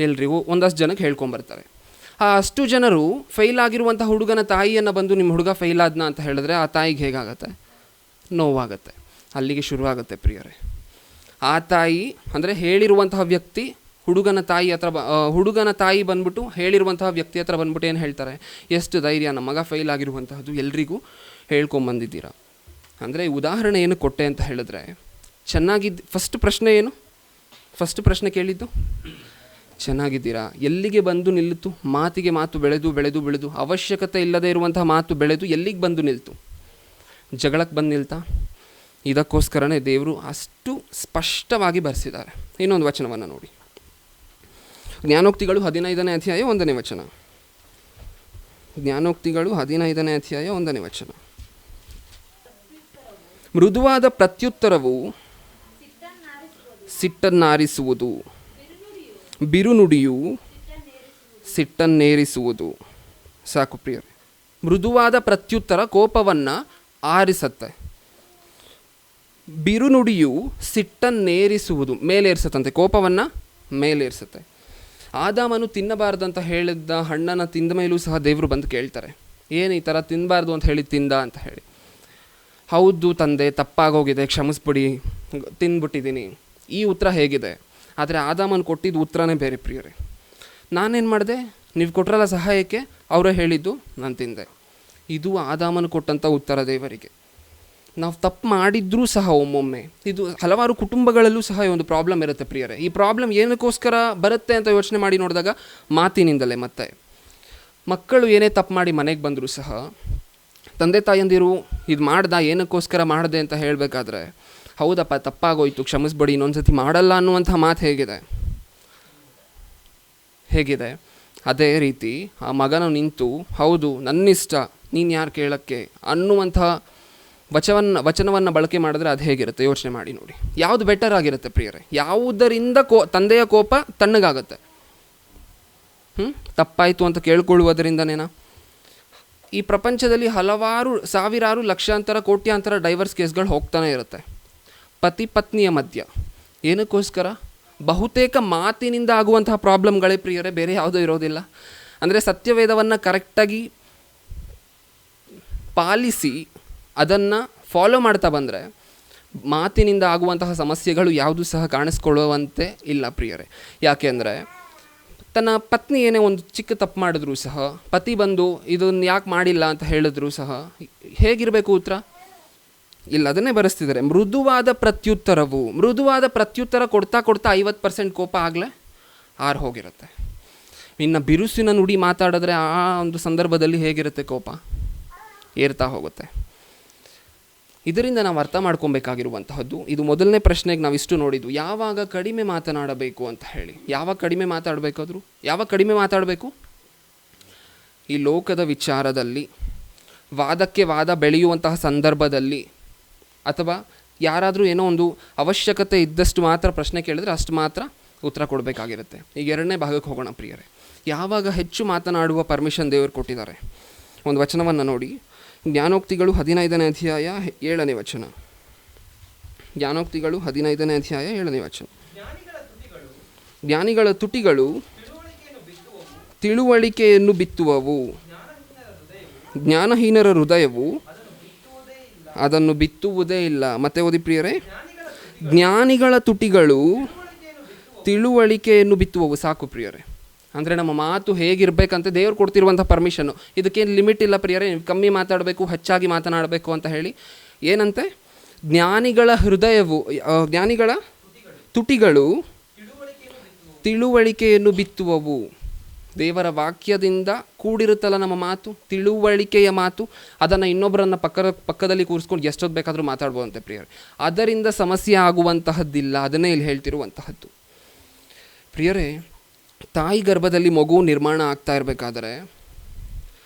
ಎಲ್ರಿಗೂ ಒಂದಷ್ಟು ಜನಕ್ಕೆ ಹೇಳ್ಕೊಂಬರ್ತಾರೆ. ಆ ಅಷ್ಟು ಜನರು ಫೇಲ್ ಆಗಿರುವಂಥ ಹುಡುಗನ ತಾಯಿಯನ್ನು ಬಂದು ನಿಮ್ಮ ಹುಡುಗ ಫೇಲ್ ಆದ್ನ ಅಂತ ಹೇಳಿದ್ರೆ ಆ ತಾಯಿಗೆ ಹೇಗಾಗತ್ತೆ, ನೋವಾಗತ್ತೆ. ಅಲ್ಲಿಗೆ ಶುರುವಾಗುತ್ತೆ ಪ್ರಿಯರೇ. ಆ ತಾಯಿ ಅಂದರೆ ಹೇಳಿರುವಂತಹ ವ್ಯಕ್ತಿ ಹುಡುಗನ ತಾಯಿ ಬಂದ್ಬಿಟ್ಟು ಹೇಳಿರುವಂತಹ ವ್ಯಕ್ತಿ ಹತ್ರ ಬಂದ್ಬಿಟ್ಟು ಏನು ಹೇಳ್ತಾರೆ, ಎಷ್ಟು ಧೈರ್ಯ, ನಮ್ಮ ಮಗ ಫೇಲ್ ಆಗಿರುವಂತಹದ್ದು ಎಲ್ರಿಗೂ ಹೇಳ್ಕೊಂಬಂದಿದ್ದೀರಾ. ಅಂದರೆ ಉದಾಹರಣೆ ಏನು ಕೊಟ್ಟೆ ಅಂತ ಹೇಳಿದ್ರೆ, ಫಸ್ಟ್ ಪ್ರಶ್ನೆ ಏನು, ಫಸ್ಟ್ ಪ್ರಶ್ನೆ ಕೇಳಿದ್ದು ಚೆನ್ನಾಗಿದ್ದೀರಾ, ಎಲ್ಲಿಗೆ ಬಂದು ನಿಲ್ಲಿತು, ಮಾತಿಗೆ ಮಾತು ಬೆಳೆದು ಬೆಳೆದು ಬೆಳೆದು ಅವಶ್ಯಕತೆ ಇಲ್ಲದೆ ಇರುವಂತಹ ಮಾತು ಬೆಳೆದು ಎಲ್ಲಿಗೆ ಬಂದು ನಿಲ್ತು, ಜಗಳಕ್ಕೆ ಬಂದು ನಿಲ್ತಾ. ಇದಕ್ಕೋಸ್ಕರನೇ ದೇವರು ಅಷ್ಟು ಸ್ಪಷ್ಟವಾಗಿ ಬರೆಸಿದ್ದಾರೆ. ಇನ್ನೊಂದು ವಚನವನ್ನು ನೋಡಿ, ಜ್ಞಾನೋಕ್ತಿಗಳು 15ನೇ ಅಧ್ಯಾಯ 1ನೇ ವಚನ. ಜ್ಞಾನೋಕ್ತಿಗಳು 15ನೇ ಅಧ್ಯಾಯ 1ನೇ ವಚನ. ಮೃದುವಾದ ಪ್ರತ್ಯುತ್ತರವು ಸಿಟ್ಟನ್ನಾರಿಸುವುದು, ಬಿರುನುಡಿಯು ಸಿಟ್ಟನ್ನೇರಿಸುವುದು. ಸಾಕು ಪ್ರಿಯರೇ. ಮೃದುವಾದ ಪ್ರತ್ಯುತ್ತರ ಕೋಪವನ್ನು ಆರಿಸತ್ತೆ, ಬಿರುನುಡಿಯು ಸಿಟ್ಟನ್ನೇರಿಸುವುದು, ಮೇಲೇರಿಸತ್ತಂತೆ, ಕೋಪವನ್ನು ಮೇಲೇರಿಸುತ್ತೆ. ಆದಾಮನು ತಿನ್ನಬಾರ್ದಂತ ಹೇಳಿದ್ದ ಹಣ್ಣನ್ನು ತಿಂದ ಮೇಲೂ ಸಹ ದೇವರು ಬಂದು ಕೇಳ್ತಾರೆ, ಏನು ಈ ಥರ ತಿನ್ನಬಾರ್ದು ಅಂತ ಹೇಳಿ ತಿಂದ ಅಂತ ಹೇಳಿ. ಹೌದು ತಂದೆ, ತಪ್ಪಾಗೋಗಿದೆ, ಕ್ಷಮಿಸ್ಬಿಡಿ, ತಿಂದ್ಬಿಟ್ಟಿದ್ದೀನಿ. ಈ ಉತ್ತರ ಹೇಗಿದೆ. ಆದರೆ ಆದಾಮನು ಕೊಟ್ಟಿದ್ದು ಉತ್ತರನೇ ಬೇರೆ ಪ್ರಿಯರೇ. ನಾನೇನು ಮಾಡಿದೆ, ನೀವು ಕೊಟ್ಟರಲ್ಲ ಸಹಾಯಕ್ಕೆ, ಅವರೇ ಹೇಳಿದ್ದು, ನಾನು ತಿಂದೆ. ಇದು ಆದಾಮನು ಕೊಟ್ಟಂಥ ಉತ್ತರ ದೇವರಿಗೆ. ನಾವು ತಪ್ಪು ಮಾಡಿದ್ರೂ ಸಹ ಒಮ್ಮೊಮ್ಮೆ, ಇದು ಹಲವಾರು ಕುಟುಂಬಗಳಲ್ಲೂ ಸಹ ಒಂದು ಪ್ರಾಬ್ಲಮ್ ಇರುತ್ತೆ ಪ್ರಿಯರೇ. ಈ ಪ್ರಾಬ್ಲಮ್ ಏನಕ್ಕೋಸ್ಕರ ಬರುತ್ತೆ ಅಂತ ಯೋಚನೆ ಮಾಡಿ ನೋಡಿದಾಗ ಮಾತಿನಿಂದಲೇ. ಮತ್ತು ಮಕ್ಕಳು ಏನೇ ತಪ್ಪು ಮಾಡಿ ಮನೆಗೆ ಬಂದರೂ ಸಹ ತಂದೆ ತಾಯಂದಿರು ಇದು ಮಾಡ್ದ, ಏನಕ್ಕೋಸ್ಕರ ಮಾಡಿದೆ ಅಂತ ಹೇಳಬೇಕಾದ್ರೆ, ಹೌದಪ್ಪ ತಪ್ಪಾಗೋಯ್ತು, ಕ್ಷಮಿಸ್ಬೇಡಿ, ಇನ್ನೊಂದು ಸತಿ ಮಾಡಲ್ಲ ಅನ್ನುವಂಥ ಮಾತು ಹೇಗಿದೆ. ಅದೇ ರೀತಿ ಆ ಮಗನ ನಿಂತು, ಹೌದು ನನ್ನಿಷ್ಟ, ನೀನು ಯಾರು ಕೇಳೋಕ್ಕೆ ಅನ್ನುವಂಥ ವಚನವನ್ನು ಬಳಕೆ ಮಾಡಿದ್ರೆ ಅದು ಹೇಗಿರುತ್ತೆ ಯೋಚನೆ ಮಾಡಿ ನೋಡಿ. ಯಾವುದು ಬೆಟರ್ ಆಗಿರುತ್ತೆ ಪ್ರಿಯರೇ? ಯಾವುದರಿಂದ ತಂದೆಯ ಕೋಪ ತಣ್ಣಗಾಗುತ್ತೆ? ತಪ್ಪಾಯಿತು ಅಂತ ಕೇಳ್ಕೊಳ್ಳುವುದರಿಂದನೇನಾ? ಈ ಪ್ರಪಂಚದಲ್ಲಿ ಹಲವಾರು ಸಾವಿರಾರು ಲಕ್ಷಾಂತರ ಕೋಟ್ಯಾಂತರ ಡೈವರ್ಸ್ ಕೇಸ್ಗಳು ಹೋಗ್ತಾನೆ ಇರುತ್ತೆ ಪತಿ ಪತ್ನಿಯ ಮಧ್ಯ. ಏನಕ್ಕೋಸ್ಕರ? ಬಹುತೇಕ ಮಾತಿನಿಂದ ಆಗುವಂತಹ ಪ್ರಾಬ್ಲಮ್ಗಳೇ ಪ್ರಿಯರೇ, ಬೇರೆ ಯಾವುದೂ ಇರೋದಿಲ್ಲ. ಅಂದರೆ ಸತ್ಯವೇದವನ್ನು ಕರೆಕ್ಟಾಗಿ ಪಾಲಿಸಿ ಅದನ್ನು ಫಾಲೋ ಮಾಡ್ತಾ ಬಂದರೆ ಮಾತಿನಿಂದ ಆಗುವಂತಹ ಸಮಸ್ಯೆಗಳು ಯಾವುದೂ ಸಹ ಕಾಣಿಸ್ಕೊಳ್ಳುವಂತೆ ಇಲ್ಲ ಪ್ರಿಯರೇ. ಯಾಕೆ ಅಂದರೆ ತನ್ನ ಪತ್ನಿ ಏನೇ ಒಂದು ಚಿಕ್ಕ ತಪ್ಪು ಮಾಡಿದ್ರೂ ಸಹ ಪತಿ ಬಂದು ಇದನ್ನು ಯಾಕೆ ಮಾಡಿಲ್ಲ ಅಂತ ಹೇಳಿದ್ರೂ ಸಹ ಹೇಗಿರಬೇಕು ಉತ್ತರ? ಇಲ್ಲ, ಅದನ್ನೇ ಬರೆಸ್ತಿದ್ದಾರೆ. ಮೃದುವಾದ ಪ್ರತ್ಯುತ್ತರ ಕೊಡ್ತಾ 50% ಕೋಪ ಆಗಲೇ ಹೋಗಿರುತ್ತೆ. ಇನ್ನು ಬಿರುಸಿನ ನುಡಿ ಮಾತಾಡಿದ್ರೆ ಆ ಒಂದು ಸಂದರ್ಭದಲ್ಲಿ ಹೇಗಿರುತ್ತೆ? ಕೋಪ ಏರ್ತಾ ಹೋಗುತ್ತೆ. ಇದರಿಂದ ನಾವು ಅರ್ಥ ಮಾಡ್ಕೊಬೇಕಾಗಿರುವಂತಹದ್ದು, ಇದು ಮೊದಲನೇ ಪ್ರಶ್ನೆಗೆ ನಾವು ಇಷ್ಟು ನೋಡಿದ್ದು, ಯಾವಾಗ ಕಡಿಮೆ ಮಾತನಾಡಬೇಕು ಅಂತ ಹೇಳಿ. ಯಾವಾಗ ಕಡಿಮೆ ಮಾತಾಡಬೇಕು? ಈ ಲೋಕದ ವಿಚಾರದಲ್ಲಿ ವಾದಕ್ಕೆ ವಾದ ಬೆಳೆಯುವಂತಹ ಸಂದರ್ಭದಲ್ಲಿ, ಅಥವಾ ಯಾರಾದರೂ ಏನೋ ಒಂದು ಅವಶ್ಯಕತೆ ಇದ್ದಷ್ಟು ಮಾತ್ರ ಪ್ರಶ್ನೆ ಕೇಳಿದ್ರೆ ಅಷ್ಟು ಮಾತ್ರ ಉತ್ತರ ಕೊಡಬೇಕಾಗಿರುತ್ತೆ. ಈಗ 2ನೇ ಭಾಗಕ್ಕೆ ಹೋಗೋಣ ಪ್ರಿಯರೇ. ಯಾವಾಗ ಹೆಚ್ಚು ಮಾತನಾಡುವ ಪರ್ಮಿಷನ್ ದೇವರು ಕೊಟ್ಟಿದ್ದಾರೆ? ಒಂದು ವಚನವನ್ನು ನೋಡಿ, ಜ್ಞಾನೋಕ್ತಿಗಳು 15ನೇ ಅಧ್ಯಾಯ 7ನೇ ವಚನ. ಜ್ಞಾನೋಕ್ತಿಗಳು 15ನೇ ಅಧ್ಯಾಯ 7ನೇ ವಚನ. ಜ್ಞಾನಿಗಳ ತುಟಿಗಳು ತಿಳುವಳಿಕೆಯನ್ನು ಬಿತ್ತುವವು, ಜ್ಞಾನಹೀನರ ಹೃದಯವು ಅದನ್ನು ಬಿತ್ತುವುದೇ ಇಲ್ಲ. ಮತ್ತೆ ಓದಿ ಪ್ರಿಯರೇ. ಜ್ಞಾನಿಗಳ ತುಟಿಗಳು ತಿಳುವಳಿಕೆಯನ್ನು ಬಿತ್ತುವವು. ಸಾಕು ಪ್ರಿಯರೇ. ಅಂದರೆ ನಮ್ಮ ಮಾತು ಹೇಗಿರಬೇಕಂತ ದೇವ್ರು ಕೊಡ್ತಿರುವಂಥ ಪರ್ಮಿಷನ್ನು. ಇದಕ್ಕೇನು ಲಿಮಿಟ್ ಇಲ್ಲ ಪ್ರಿಯರೇ, ನೀವು ಕಮ್ಮಿ ಮಾತಾಡಬೇಕು, ಹೆಚ್ಚಾಗಿ ಮಾತನಾಡಬೇಕು ಅಂತ ಹೇಳಿ. ಏನಂತೆ? ಜ್ಞಾನಿಗಳ ತುಟಿಗಳು ತಿಳುವಳಿಕೆಯನ್ನು ಬಿತ್ತುವವು. ದೇವರ ವಾಕ್ಯದಿಂದ ಕೂಡಿರುತ್ತಲ್ಲ ನಮ್ಮ ಮಾತು, ತಿಳುವಳಿಕೆಯ ಮಾತು, ಅದನ್ನು ಇನ್ನೊಬ್ಬರನ್ನು ಪಕ್ಕದಲ್ಲಿ ಕೂರಿಸ್ಕೊಂಡು ಎಷ್ಟೊತ್ತು ಬೇಕಾದರೂ ಮಾತಾಡ್ಬೋದಂತೆ ಪ್ರಿಯರೇ. ಅದರಿಂದ ಸಮಸ್ಯೆ ಆಗುವಂತಹದ್ದಿಲ್ಲ. ಅದನ್ನೇ ಇಲ್ಲಿ ಹೇಳ್ತಿರುವಂತಹದ್ದು. ಪ್ರಿಯರೇ, ತಾಯಿ ಗರ್ಭದಲ್ಲಿ ಮಗು ನಿರ್ಮಾಣ ಆಗ್ತಾ ಇರಬೇಕಾದ್ರೆ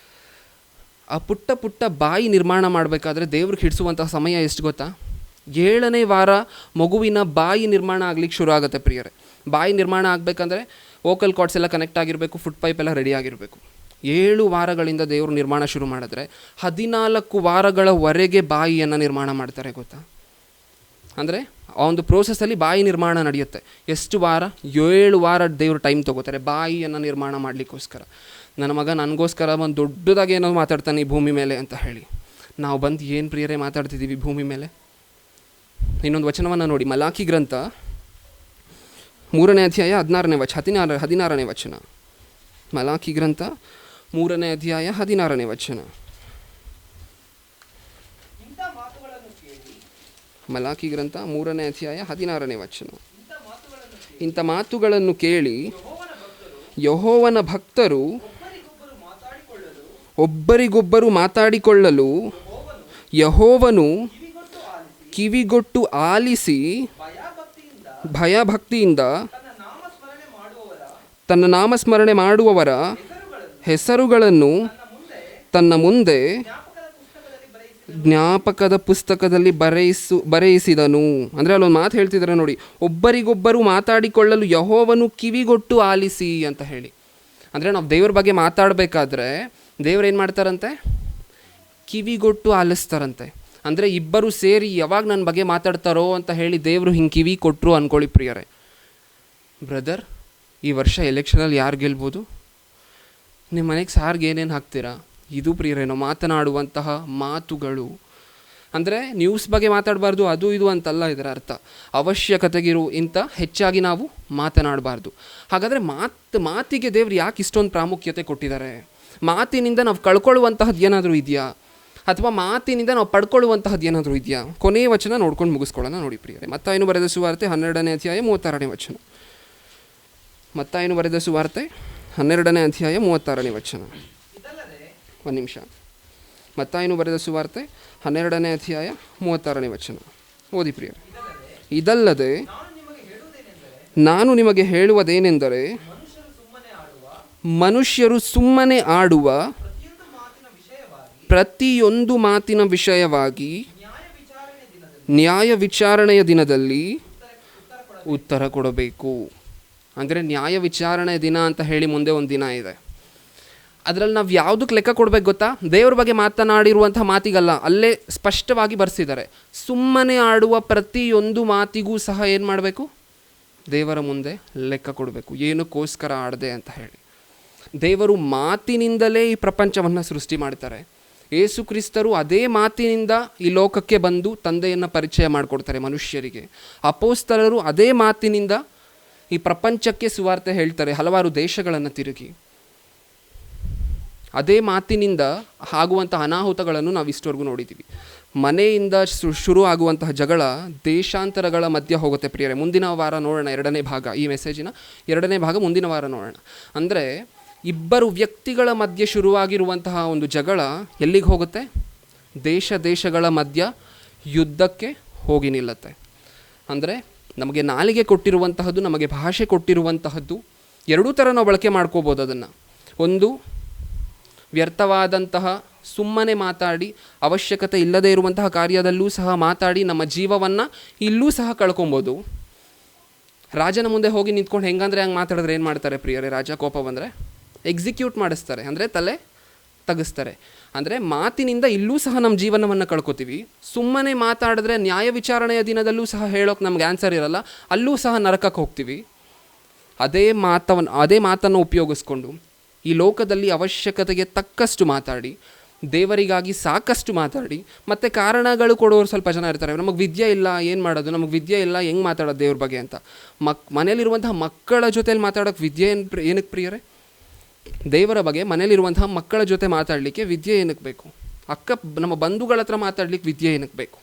ಆ ಪುಟ್ಟ ಪುಟ್ಟ ಬಾಯಿ ನಿರ್ಮಾಣ ಮಾಡಬೇಕಾದ್ರೆ ದೇವ್ರಿಗೆ ಹಿಡಿಸುವಂತಹ ಸಮಯ ಎಷ್ಟು ಗೊತ್ತಾ? 7ನೇ ವಾರ ಮಗುವಿನ ಬಾಯಿ ನಿರ್ಮಾಣ ಆಗ್ಲಿಕ್ಕೆ ಶುರು ಆಗುತ್ತೆ ಪ್ರಿಯರೇ. ಬಾಯಿ ನಿರ್ಮಾಣ ಆಗಬೇಕಂದ್ರೆ ವೋಕಲ್ ಕಾರ್ಡ್ಸ್ ಎಲ್ಲ ಕನೆಕ್ಟ್ ಆಗಿರಬೇಕು, ಫುಡ್ ಪೈಪ್ ಎಲ್ಲ ರೆಡಿ ಆಗಿರಬೇಕು. 7 ವಾರಗಳಿಂದ ದೇವರು ನಿರ್ಮಾಣ ಶುರು ಮಾಡಿದ್ರೆ 14 ವಾರಗಳವರೆಗೆ ಬಾಯಿಯನ್ನು ನಿರ್ಮಾಣ ಮಾಡ್ತಾರೆ ಗೊತ್ತಾ? ಅಂದರೆ ಆ ಒಂದು ಪ್ರೋಸೆಸ್ಸಲ್ಲಿ ಬಾಯಿ ನಿರ್ಮಾಣ ನಡೆಯುತ್ತೆ. ಎಷ್ಟು ವಾರ? 7 ವಾರ ದೇವರು ಟೈಮ್ ತೊಗೋತಾರೆ ಬಾಯಿಯನ್ನು ನಿರ್ಮಾಣ ಮಾಡಲಿಕ್ಕೋಸ್ಕರ. ನನ್ನ ಮಗ ನನಗೋಸ್ಕರ ಒಂದು ದೊಡ್ಡದಾಗಿ ಏನೋ ಮಾತಾಡ್ತಾನೆ ಈ ಭೂಮಿ ಮೇಲೆ ಅಂತ ಹೇಳಿ. ನಾವು ಬಂದು ಏನು ಪ್ರಿಯರೇ ಮಾತಾಡ್ತಿದ್ದೀವಿ ಭೂಮಿ ಮೇಲೆ? ಇನ್ನೊಂದು ವಚನವನ್ನು ನೋಡಿ, ಮಲಾಕಿ ಗ್ರಂಥ 3ನೇ ಅಧ್ಯಾಯ 16ನೇ ವಚನ. ಮಲಾಕಿ ಗ್ರಂಥ 3ನೇ ಅಧ್ಯಾಯ 16ನೇ ವಚನ. ಮಲಾಕಿ ಗ್ರಂಥ 3ನೇ ಅಧ್ಯಾಯ 16ನೇ ವಚನ. ಇಂಥ ಮಾತುಗಳನ್ನು ಕೇಳಿ ಯೆಹೋವನ ಭಕ್ತರು ಒಬ್ಬರಿಗೊಬ್ಬರು ಮಾತಾಡಿಕೊಳ್ಳಲು ಯೆಹೋವನು ಕಿವಿಗೊಟ್ಟು ಆಲಿಸಿ ಭಯಭಕ್ತಿಯಿಂದ ತನ್ನ ನಾಮಸ್ಮರಣೆ ಮಾಡುವವರ ಹೆಸರುಗಳನ್ನು ತನ್ನ ಮುಂದೆ ಜ್ಞಾಪಕದ ಪುಸ್ತಕದಲ್ಲಿ ಬರೆಯಿಸಿದನು. ಅಂದರೆ ಅಲ್ಲೊಂದು ಮಾತು ಹೇಳ್ತಿದ್ದಾರೆ ನೋಡಿ, ಒಬ್ಬರಿಗೊಬ್ಬರು ಮಾತಾಡಿಕೊಳ್ಳಲು ಯೆಹೋವನು ಕಿವಿಗೊಟ್ಟು ಆಲಿಸಿ ಅಂತ ಹೇಳಿ. ಅಂದರೆ ನಾವು ದೇವ್ರ ಬಗ್ಗೆ ಮಾತಾಡಬೇಕಾದ್ರೆ ದೇವ್ರೇನು ಮಾಡ್ತಾರಂತೆ? ಕಿವಿಗೊಟ್ಟು ಆಲಿಸ್ತಾರಂತೆ. ಅಂದರೆ ಇಬ್ಬರು ಸೇರಿ ಯಾವಾಗ ನನ್ನ ಬಗ್ಗೆ ಮಾತಾಡ್ತಾರೋ ಅಂತ ಹೇಳಿ ದೇವರು ಹಿಂಗೆ ಕಿವಿ ಕೊಟ್ಟರು ಅಂದ್ಕೊಳ್ಳಿ ಪ್ರಿಯರೇ. ಬ್ರದರ್, ಈ ವರ್ಷ ಎಲೆಕ್ಷನಲ್ಲಿ ಯಾರು ಗೆಲ್ಬೋದು? ನಿಮ್ಮ ಮನೆಗೆ ಸಾರ್ಗೆ ಏನೇನು ಹಾಕ್ತೀರಾ? ಇದು ಪ್ರಿಯರೇ ನಾವು ಮಾತನಾಡುವಂತಹ ಮಾತುಗಳು. ಅಂದರೆ ನ್ಯೂಸ್ ಬಗ್ಗೆ ಮಾತಾಡಬಾರ್ದು, ಅದು ಇದು ಅಂತಲ್ಲ ಇದರ ಅರ್ಥ. ಅವಶ್ಯಕತೆಗಿರು ಇಂಥ ಹೆಚ್ಚಾಗಿ ನಾವು ಮಾತನಾಡಬಾರ್ದು. ಹಾಗಾದರೆ ಮಾತಿಗೆ ದೇವ್ರು ಯಾಕೆ ಇಷ್ಟೊಂದು ಪ್ರಾಮುಖ್ಯತೆ ಕೊಟ್ಟಿದ್ದಾರೆ? ಮಾತಿನಿಂದ ನಾವು ಕಳ್ಕೊಳ್ಳುವಂತಹದ್ದು ಏನಾದರೂ ಇದೆಯಾ? ಅಥವಾ ಮಾತಿನಿಂದ ನಾವು ಪಡ್ಕೊಳ್ಳುವಂತಹದ್ದು ಏನಾದರೂ ಇದೆಯಾ? ಕೊನೆಯ ವಚನ ನೋಡ್ಕೊಂಡು ಮುಗಿಸ್ಕೊಳ್ಳೋಣ ನೋಡಿ ಪ್ರಿಯರೇ. ಮತ್ತಾಯನು ಬರೆದ ಸುವಾರ್ತೆ 12ನೇ ಅಧ್ಯಾಯ 36ನೇ ವಚನ. ಮತ್ತಾಯನು ಬರೆದ ಸುವಾರ್ತೆ 12ನೇ ಅಧ್ಯಾಯ 36ನೇ ವಚನ. ಒಂದು ನಿಮಿಷ. ಮತ್ತಾಯನು ಬರೆದ ಸುವಾರ್ತೆ 12ನೇ ಅಧ್ಯಾಯ 36ನೇ ವಚನ ಓದಿ ಪ್ರಿಯರೇ. ಇದಲ್ಲದೆ ನಾನು ನಿಮಗೆ ಹೇಳುವುದೇನೆಂದರೆ, ಮನುಷ್ಯರು ಸುಮ್ಮನೆ ಆಡುವ ಪ್ರತಿಯೊಂದು ಮಾತಿನ ವಿಷಯವಾಗಿ ನ್ಯಾಯ ವಿಚಾರಣೆಯ ದಿನದಲ್ಲಿ ಉತ್ತರ ಕೊಡಬೇಕು. ಅಂದರೆ ನ್ಯಾಯ ವಿಚಾರಣೆಯ ದಿನ ಅಂತ ಹೇಳಿ ಮುಂದೆ ಒಂದು ದಿನ ಇದೆ. ಅದರಲ್ಲಿ ನಾವು ಯಾವುದಕ್ಕೆ ಲೆಕ್ಕ ಕೊಡಬೇಕು ಗೊತ್ತಾ? ದೇವ್ರ ಬಗ್ಗೆ ಮಾತನಾಡಿರುವಂಥ ಮಾತಿಗಲ್ಲ, ಅಲ್ಲೇ ಸ್ಪಷ್ಟವಾಗಿ ಬರೆಸಿದ್ದಾರೆ. ಸುಮ್ಮನೆ ಆಡುವ ಪ್ರತಿಯೊಂದು ಮಾತಿಗೂ ಸಹ ಏನು ಮಾಡಬೇಕು? ದೇವರ ಮುಂದೆ ಲೆಕ್ಕ ಕೊಡಬೇಕು. ಏನಕ್ಕೋಸ್ಕರ ಆಡದೆ ಅಂತ ಹೇಳಿ. ದೇವರು ಮಾತಿನಿಂದಲೇ ಈ ಪ್ರಪಂಚವನ್ನು ಸೃಷ್ಟಿ ಮಾಡ್ತಾರೆ. ಯೇಸು ಕ್ರಿಸ್ತರು ಅದೇ ಮಾತಿನಿಂದ ಈ ಲೋಕಕ್ಕೆ ಬಂದು ತಂದೆಯನ್ನು ಪರಿಚಯ ಮಾಡಿಕೊಡ್ತಾರೆ ಮನುಷ್ಯರಿಗೆ. ಅಪೊಸ್ತಲರು ಅದೇ ಮಾತಿನಿಂದ ಈ ಪ್ರಪಂಚಕ್ಕೆ ಸುವಾರ್ತೆ ಹೇಳ್ತಾರೆ, ಹಲವಾರು ದೇಶಗಳನ್ನು ತಿರುಗಿ. ಅದೇ ಮಾತಿನಿಂದ ಆಗುವಂಥ ಅನಾಹುತಗಳನ್ನು ನಾವು ಇಷ್ಟವರೆಗೂ ನೋಡಿದ್ದೀವಿ. ಮನೆಯಿಂದ ಶುರು ಆಗುವಂತಹ ಜಗಳ ದೇಶಾಂತರಗಳ ಮಧ್ಯೆ ಹೋಗುತ್ತೆ ಪ್ರಿಯರೇ. ಮುಂದಿನ ವಾರ ನೋಡೋಣ 2ನೇ ಭಾಗ. ಈ ಮೆಸೇಜಿನ 2ನೇ ಭಾಗ ಮುಂದಿನ ವಾರ ನೋಡೋಣ. ಅಂದರೆ ಇಬ್ಬರು ವ್ಯಕ್ತಿಗಳ ಮಧ್ಯೆ ಶುರುವಾಗಿರುವಂತಹ ಒಂದು ಜಗಳ ಎಲ್ಲಿಗೆ ಹೋಗುತ್ತೆ? ದೇಶಗಳ ಮಧ್ಯ ಯುದ್ಧಕ್ಕೆ ಹೋಗಿ ನಿಲ್ಲುತ್ತೆ. ಅಂದರೆ ನಮಗೆ ನಾಲಿಗೆ ಕೊಟ್ಟಿರುವಂತಹದ್ದು, ನಮಗೆ ಭಾಷೆ ಕೊಟ್ಟಿರುವಂತಹದ್ದು ಎರಡೂ ಥರ ನಾವು ಬಳಕೆ ಮಾಡ್ಕೋಬೋದು. ಅದನ್ನು ಒಂದು ವ್ಯರ್ಥವಾದಂತಹ ಸುಮ್ಮನೆ ಮಾತಾಡಿ ಅವಶ್ಯಕತೆ ಇಲ್ಲದೇ ಇರುವಂತಹ ಕಾರ್ಯದಲ್ಲೂ ಸಹ ಮಾತಾಡಿ ನಮ್ಮ ಜೀವವನ್ನು ಇಲ್ಲೂ ಸಹ ಕಳ್ಕೊಬೋದು. ರಾಜನ ಮುಂದೆ ಹೋಗಿ ನಿಂತ್ಕೊಂಡು ಹೆಂಗಂದರೆ ಹಂಗೆ ಮಾತಾಡಿದ್ರೆ ಏನು ಮಾಡ್ತಾರೆ ಪ್ರಿಯರೇ? ರಾಜ ಕೋಪ ಬಂದರೆ ಎಕ್ಸಿಕ್ಯೂಟ್ ಮಾಡಿಸ್ತಾರೆ, ಅಂದರೆ ತಲೆ ತಗ್ಗಿಸ್ತಾರೆ. ಅಂದರೆ ಮಾತಿನಿಂದ ಇಲ್ಲೂ ಸಹ ನಮ್ಮ ಜೀವನವನ್ನು ಕಳ್ಕೊತೀವಿ. ಸುಮ್ಮನೆ ಮಾತಾಡಿದ್ರೆ ನ್ಯಾಯ ವಿಚಾರಣೆಯ ದಿನದಲ್ಲೂ ಸಹ ಹೇಳೋಕೆ ನಮ್ಗೆ ಆನ್ಸರ್ ಇರಲ್ಲ, ಅಲ್ಲೂ ಸಹ ನರಕಕ್ಕೆ ಹೋಗ್ತೀವಿ. ಅದೇ ಮಾತನ್ನು ಉಪಯೋಗಿಸ್ಕೊಂಡು ಈ ಲೋಕದಲ್ಲಿ ಅವಶ್ಯಕತೆಗೆ ತಕ್ಕಷ್ಟು ಮಾತಾಡಿ, ದೇವರಿಗಾಗಿ ಸಾಕಷ್ಟು ಮಾತಾಡಿ, ಮತ್ತು ಕಾರಣಗಳು ಕೊಡೋರು ಸ್ವಲ್ಪ ಜನ ಇರ್ತಾರೆ. ನಮಗೆ ವಿದ್ಯೆ ಇಲ್ಲ, ಏನು ಮಾಡೋದು? ನಮಗೆ ವಿದ್ಯೆ ಇಲ್ಲ, ಹೆಂಗೆ ಮಾತಾಡೋದು ದೇವ್ರ ಬಗ್ಗೆ ಅಂತ. ಮನೇಲಿರುವಂತಹ ಮಕ್ಕಳ ಜೊತೆಲಿ ಮಾತಾಡೋಕ್ಕೆ ವಿದ್ಯೆ ಏನಕ್ಕೆ ಪ್ರಿಯರೇ? ದೇವರ ಬಗ್ಗೆ ಮನೇಲಿರುವಂತಹ ಮಕ್ಕಳ ಜೊತೆ ಮಾತಾಡಲಿಕ್ಕೆ ವಿದ್ಯೆ ಏನಕ್ಕೆ ಬೇಕು? ನಮ್ಮ ಬಂಧುಗಳ ಹತ್ರ ಮಾತಾಡಲಿಕ್ಕೆ ವಿದ್ಯೆ ಏನಕ್ಕೆ ಬೇಕು?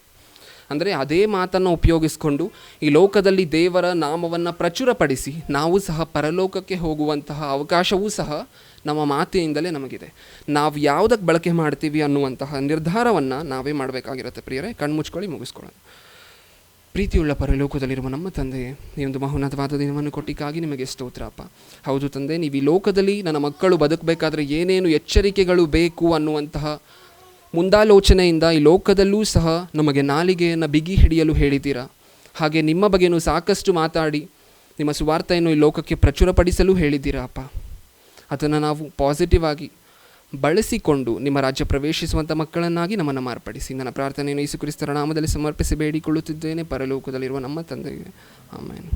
ಅಂದರೆ ಅದೇ ಮಾತನ್ನು ಉಪಯೋಗಿಸ್ಕೊಂಡು ಈ ಲೋಕದಲ್ಲಿ ದೇವರ ನಾಮವನ್ನು ಪ್ರಚುರಪಡಿಸಿ ನಾವು ಸಹ ಪರಲೋಕಕ್ಕೆ ಹೋಗುವಂತಹ ಅವಕಾಶವೂ ಸಹ ನಮ್ಮ ಮಾತಿನಿಂದಲೇ ನಮಗಿದೆ. ನಾವು ಯಾವುದಕ್ಕೆ ಬಳಕೆ ಮಾಡ್ತೀವಿ ಅನ್ನುವಂತಹ ನಿರ್ಧಾರವನ್ನು ನಾವೇ ಮಾಡಬೇಕಾಗಿರುತ್ತೆ ಪ್ರಿಯರೇ. ಕಣ್ಮುಚ್ಕೊಳ್ಳಿ, ಮುಗಿಸ್ಕೊಳ್ಳೋಣ. ಪ್ರೀತಿಯುಳ್ಳ ಪರಲೋಕದಲ್ಲಿರುವ ನಮ್ಮ ತಂದೆಯೇ, ಈ ಒಂದು ಮಹೋನ್ನತವಾದ ದಿನವನ್ನು ಕೊಟ್ಟಿಗಾಗಿ ನಿಮಗೆ ಸ್ತೋತ್ರ ಅಪ್ಪ. ಹೌದು ತಂದೆ, ನೀವು ಈ ಲೋಕದಲ್ಲಿ ನನ್ನ ಮಕ್ಕಳು ಬದುಕಬೇಕಾದ್ರೆ ಏನೇನು ಎಚ್ಚರಿಕೆಗಳು ಬೇಕು ಅನ್ನುವಂತಹ ಮುಂದಾಲೋಚನೆಯಿಂದ ಈ ಲೋಕದಲ್ಲೂ ಸಹ ನಮಗೆ ನಾಲಿಗೆಯನ್ನು ಬಿಗಿ ಹಿಡಿಯಲು ಹೇಳಿದ್ದೀರಾ. ಹಾಗೆ ನಿಮ್ಮ ಬಗ್ಗೆಯೂ ಸಾಕಷ್ಟು ಮಾತಾಡಿ ನಿಮ್ಮ ಸುವಾರ್ತೆಯನ್ನು ಈ ಲೋಕಕ್ಕೆ ಪ್ರಚುರಪಡಿಸಲು ಹೇಳಿದ್ದೀರಾ ಅಪ್ಪ. ಅದನ್ನು ನಾವು ಪಾಸಿಟಿವ್ ಆಗಿ ಬಳಸಿಕೊಂಡು ನಿಮ್ಮ ರಾಜ್ಯ ಪ್ರವೇಶಿಸುವಂಥ ಮಕ್ಕಳನ್ನಾಗಿ ನಮ್ಮನ್ನು ಮಾರ್ಪಡಿಸಿ. ನನ್ನ ಪ್ರಾರ್ಥನೆಯನ್ನು ಯೇಸು ಕ್ರಿಸ್ತರ ನಾಮದಲ್ಲಿ ಸಮರ್ಪಿಸಿ ಬೇಡಿಕೊಳ್ಳುತ್ತಿದ್ದೇನೆ, ಪರಲೋಕದಲ್ಲಿರುವ ನಮ್ಮ ತಂದೆಗೆ. ಆಮೇನ್.